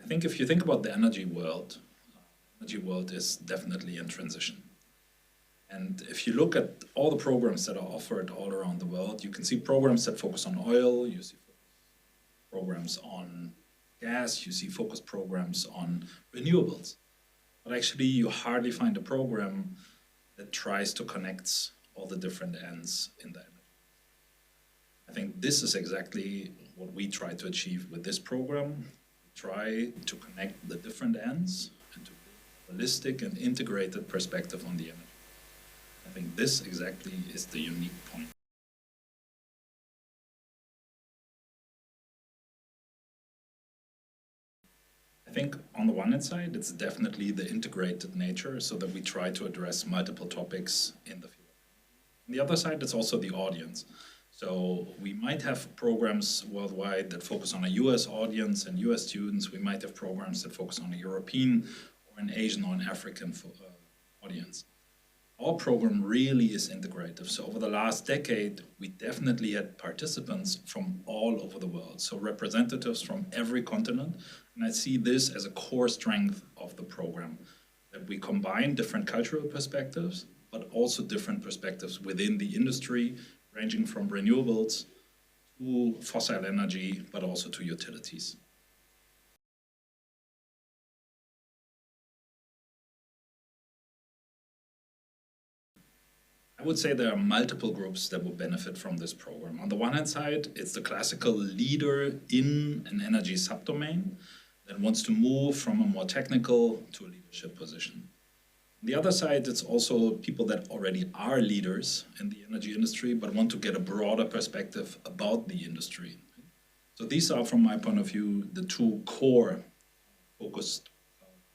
think if you think about the energy world is definitely in transition. And if you look at all the programs that are offered all around the world, you can see programs that focus on oil, you see programs on gas, you see focus programs on renewables. But actually, you hardly find a program that tries to connect all the different ends in the energy. I think this is exactly what we try to achieve with this program. We try to connect the different ends and to build a holistic and integrated perspective on the energy. I think this exactly is the unique point. I think on the one hand side, it's definitely the integrated nature so that we try to address multiple topics in the field. On the other side, it's also the audience. So we might have programs worldwide that focus on a US audience and US students. We might have programs that focus on a European or an Asian or an African audience. Our program really is integrative. So over the last decade, we definitely had participants from all over the world. So representatives from every continent. And I see this as a core strength of the program, that we combine different cultural perspectives, but also different perspectives within the industry, ranging from renewables to fossil energy, but also to utilities. I would say there are multiple groups that will benefit from this program. On the one hand side, it's the classical leader in an energy subdomain that wants to move from a more technical to a leadership position. On the other side, it's also people that already are leaders in the energy industry, but want to get a broader perspective about the industry. So these are, from my point of view, the two core focused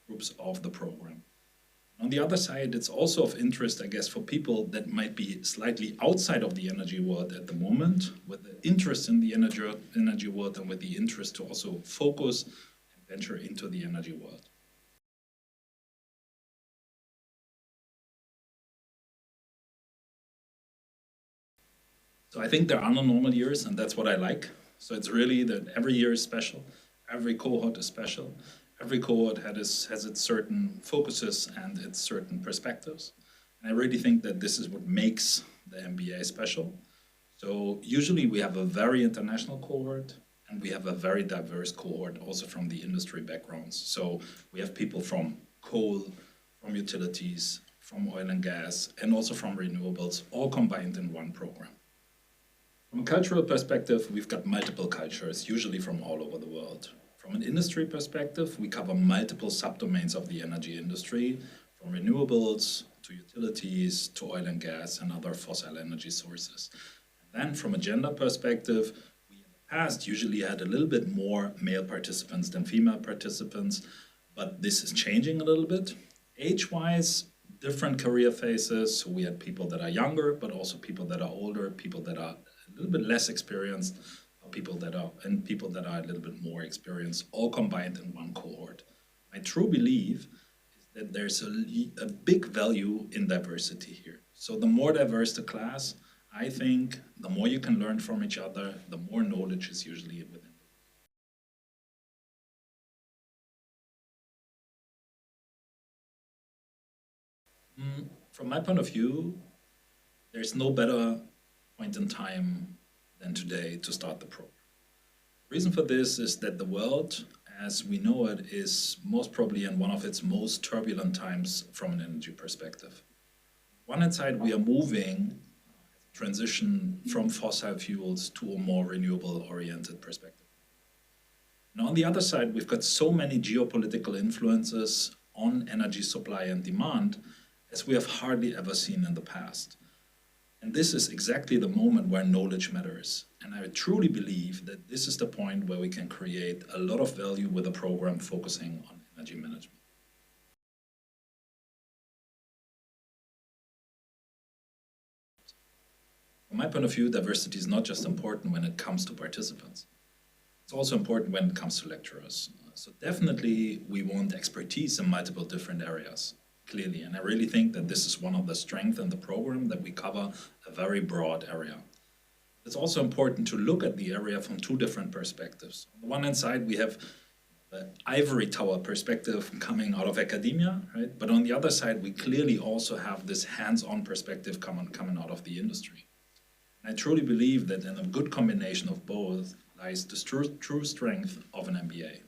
groups of the program. On the other side, it's also of interest, I guess, for people that might be slightly outside of the energy world at the moment, with the interest in the energy world and with the interest to also focus and venture into the energy world. So I think there are no normal years, and that's what I like. So it's really that every year is special, every cohort is special. Every cohort has its certain focuses and its certain perspectives. And I really think that this is what makes the MBA special. So usually we have a very international cohort and we have a very diverse cohort also from the industry backgrounds. So we have people from coal, from utilities, from oil and gas, and also from renewables, all combined in one program. From a cultural perspective, we've got multiple cultures, usually from all over the world. From an industry perspective, we cover multiple subdomains of the energy industry, from renewables to utilities to oil and gas and other fossil energy sources. And then from a gender perspective, we in the past usually had a little bit more male participants than female participants, but this is changing a little bit. Age-wise, different career phases. So we had people that are younger, but also people that are older, people that are a little bit less experienced, people that are a little bit more experienced, all combined in one cohort. My true belief is that there's a big value in diversity here. So the more diverse the class, I think the more you can learn from each other, the more knowledge is usually within. From my point of view, there's no better point in time than today to start the program. The reason for this is that the world, as we know it, is most probably in one of its most turbulent times from an energy perspective. On one hand side, we are moving transition from fossil fuels to a more renewable-oriented perspective. And on the other side, we've got so many geopolitical influences on energy supply and demand as we have hardly ever seen in the past. And this is exactly the moment where knowledge matters. And I truly believe that this is the point where we can create a lot of value with a program focusing on energy management. From my point of view, diversity is not just important when it comes to participants. It's also important when it comes to lecturers. So definitely we want expertise in multiple different areas, clearly. And I really think that this is one of the strengths in the program, that we cover a very broad area. It's also important to look at the area from two different perspectives. On the one hand side, we have ivory tower perspective coming out of academia, right? But on the other side, we clearly also have this hands-on perspective coming out of the industry. And I truly believe that in a good combination of both lies the true strength of an MBA.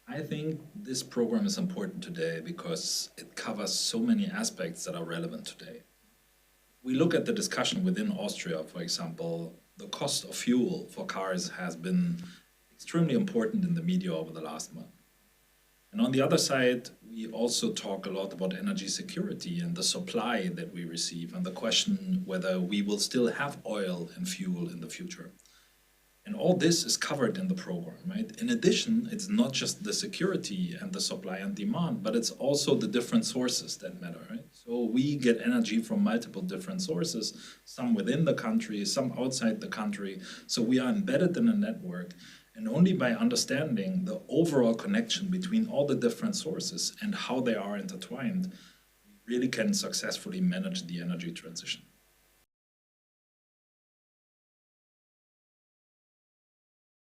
I think this program is important today because it covers so many aspects that are relevant today. We look at the discussion within Austria, for example, the cost of fuel for cars has been extremely important in the media over the last month. And on the other side, we also talk a lot about energy security and the supply that we receive and the question whether we will still have oil and fuel in the future. And all this is covered in the program, right? In addition, it's not just the security and the supply and demand, but it's also the different sources that matter, right? So we get energy from multiple different sources, some within the country, some outside the country. So we are embedded in a network. And only by understanding the overall connection between all the different sources and how they are intertwined, we really can successfully manage the energy transition.